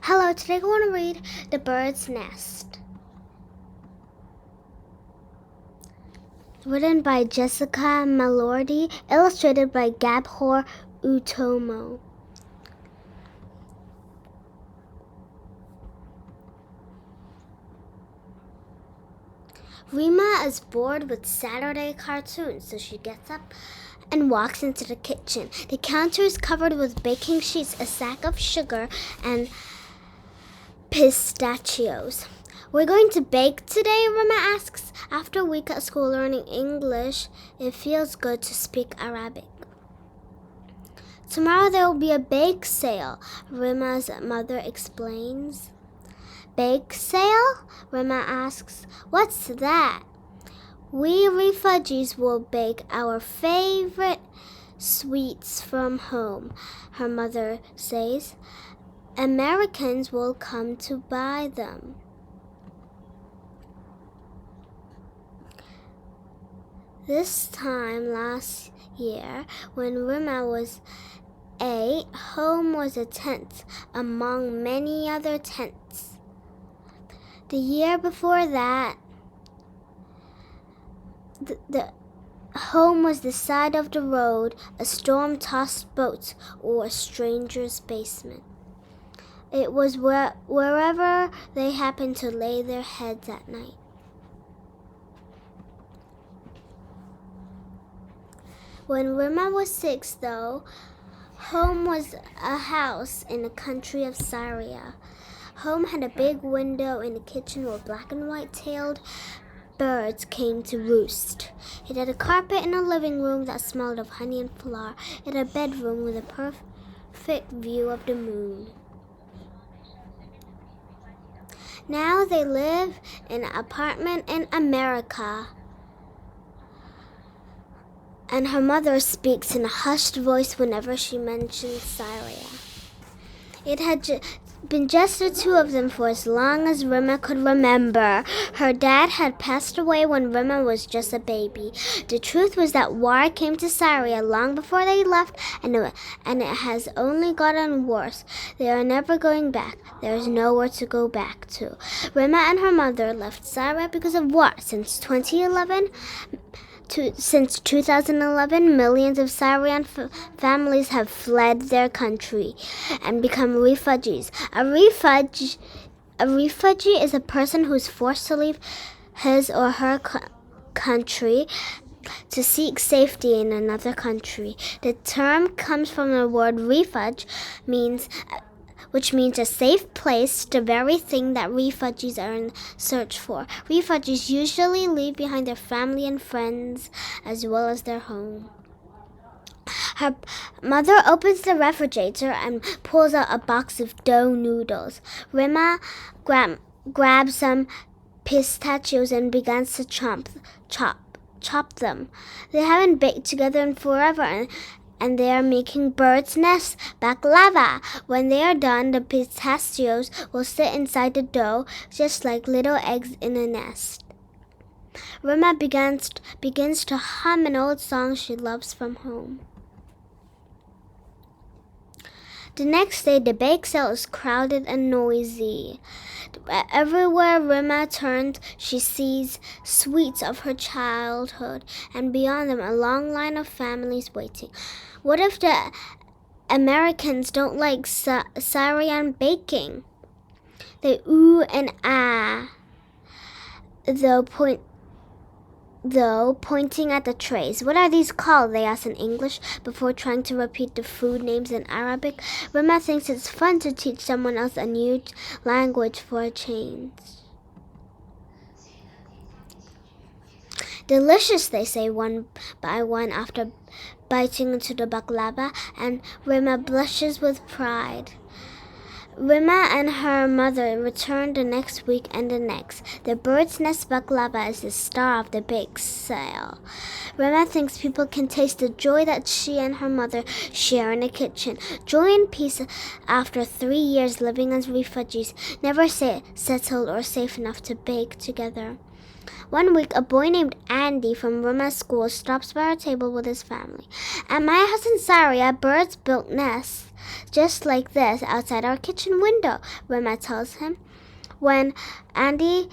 Hello, today I want to read The Bird's Nest. Written by Jessica Malordi, illustrated by Gabhor Utomo. Rima is bored with Saturday cartoons, so she gets up and walks into the kitchen. The counter is covered with baking sheets, a sack of sugar, and pistachios. We're going to bake today, Rima asks. After a week at school learning English, it feels good to speak Arabic. Tomorrow there will be a bake sale, Rima's mother explains. Bake sale? Rima asks. What's that? We refugees will bake our favorite sweets from home, her mother says. Americans will come to buy them. This time last year, when Rima was 8, home was a tent among many other tents. The year before that, the home was the side of the road, a storm-tossed boat, or a stranger's basement. It was wherever they happened to lay their heads at night. When Rima was 6, though, home was a house in the country of Syria. Home had a big window in the kitchen where black and white-tailed birds came to roost. It had a carpet in a living room that smelled of honey and flour. It had a bedroom with a perfect view of the moon. Now they live in an apartment in America. And her mother speaks in a hushed voice whenever she mentions Syria. It had been just the two of them for as long as Rima could remember. Her dad had passed away when Rima was just a baby. The truth was that war came to Syria long before they left, and it has only gotten worse. They are never going back. There is nowhere to go back to. Rima and her mother left Syria because of war. Since 2011, millions of Syrian families have fled their country and become refugees. A refugee is a person who is forced to leave his or her country to seek safety in another country. The term comes from the word refuge, which means a safe place, the very thing that refugees are in search for. Refugees usually leave behind their family and friends, as well as their home. Her mother opens the refrigerator and pulls out a box of dough noodles. Rima grabs some pistachios and begins to chop them. They haven't baked together in forever, and they are making bird's nests, baklava. When they are done, the pistachios will sit inside the dough, just like little eggs in a nest. Rima begins to hum an old song she loves from home. The next day, the bake sale is crowded and noisy. Everywhere Rima turns, she sees sweets of her childhood, and beyond them, a long line of families waiting. What if the Americans don't like Syrian baking? They ooh and ah, pointing at the trays. What are these called? They ask in English before trying to repeat the food names in Arabic. Rima thinks it's fun to teach someone else a new language for a change. Delicious, they say one by one after biting into the baklava, and Rima blushes with pride. Rima and her mother return the next week and the next. The bird's nest baklava is the star of the bake sale. Rima thinks people can taste the joy that she and her mother share in the kitchen. Joy and peace after 3 years living as refugees, never settled or safe enough to bake together. One week, a boy named Andy from Rima's school stops by our table with his family. At my house in Saria, birds built nests just like this outside our kitchen window, Rima tells him. When Andy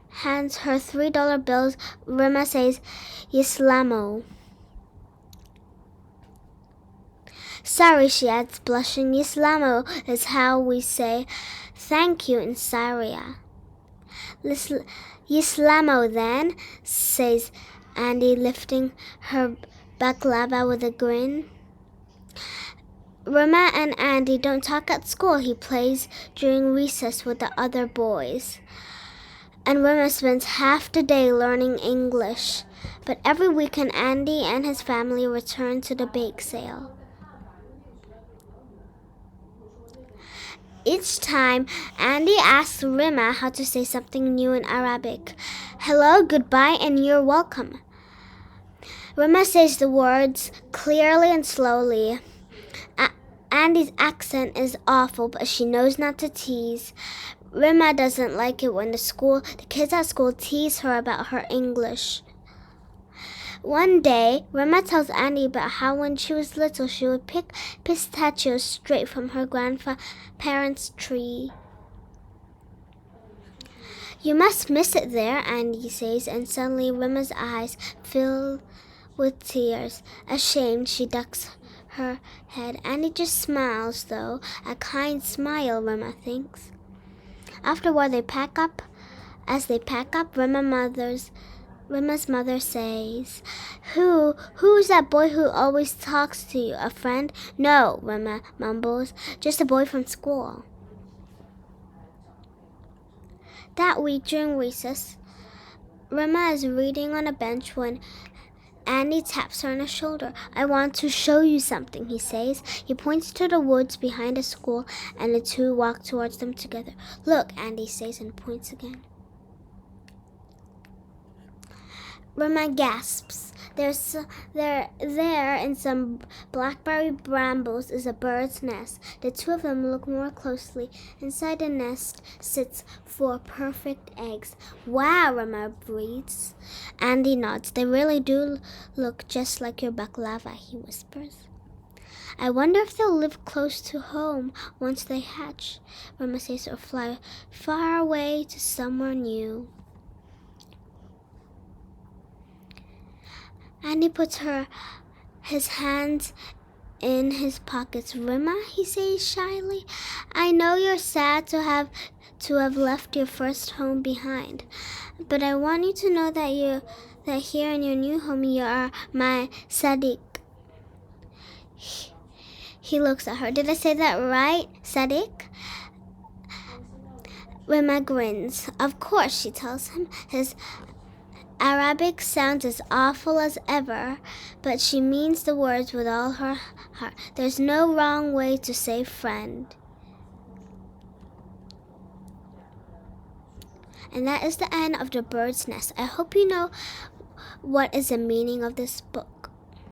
hands her $3 bills, Rima says, Yislamo. Sorry, she adds, blushing. Yislamo is how we say thank you in Saria. Yislamo then, says Andy, lifting her baklava with a grin. Rima and Andy don't talk at school. He plays during recess with the other boys. And Rima spends half the day learning English. But every weekend, Andy and his family return to the bake sale. Each time, Andy asks Rima how to say something new in Arabic. Hello, goodbye, and you're welcome. Rima says the words clearly and slowly. Andy's accent is awful, but she knows not to tease. Rima doesn't like it when the kids at school tease her about her English. One day, Rima tells Andy about how when she was little, she would pick pistachios straight from her grandparents' tree. You must miss it there, Andy says, and suddenly Rima's eyes fill with tears. Ashamed, she ducks her head. Andy just smiles, though, a kind smile, Rima thinks. After a while, As they pack up, Rima's mother says, Who's that boy who always talks to you? A friend? No, Rima mumbles, just a boy from school. That week during recess, Rima is reading on a bench when Andy taps her on the shoulder. I want to show you something, he says. He points to the woods behind the school, and the two walk towards them together. Look, Andy says, and points again. Rima gasps. There in some blackberry brambles is a bird's nest. The two of them look more closely. Inside the nest sits 4 perfect eggs. Wow, Rima breathes. Andy nods. They really do look just like your baklava, he whispers. I wonder if they'll live close to home once they hatch, Rima says, or fly far away to somewhere new. Andy puts his hands in his pockets. Rima, he says shyly, I know you're sad to have left your first home behind, but I want you to know that here in your new home you are my Sadiq. He looks at her. Did I say that right, Sadiq? Rima grins. Of course, she tells him. His Arabic sounds as awful as ever, but she means the words with all her heart. There's no wrong way to say friend. And that is the end of The Bird's Nest. I hope you know what is the meaning of this book.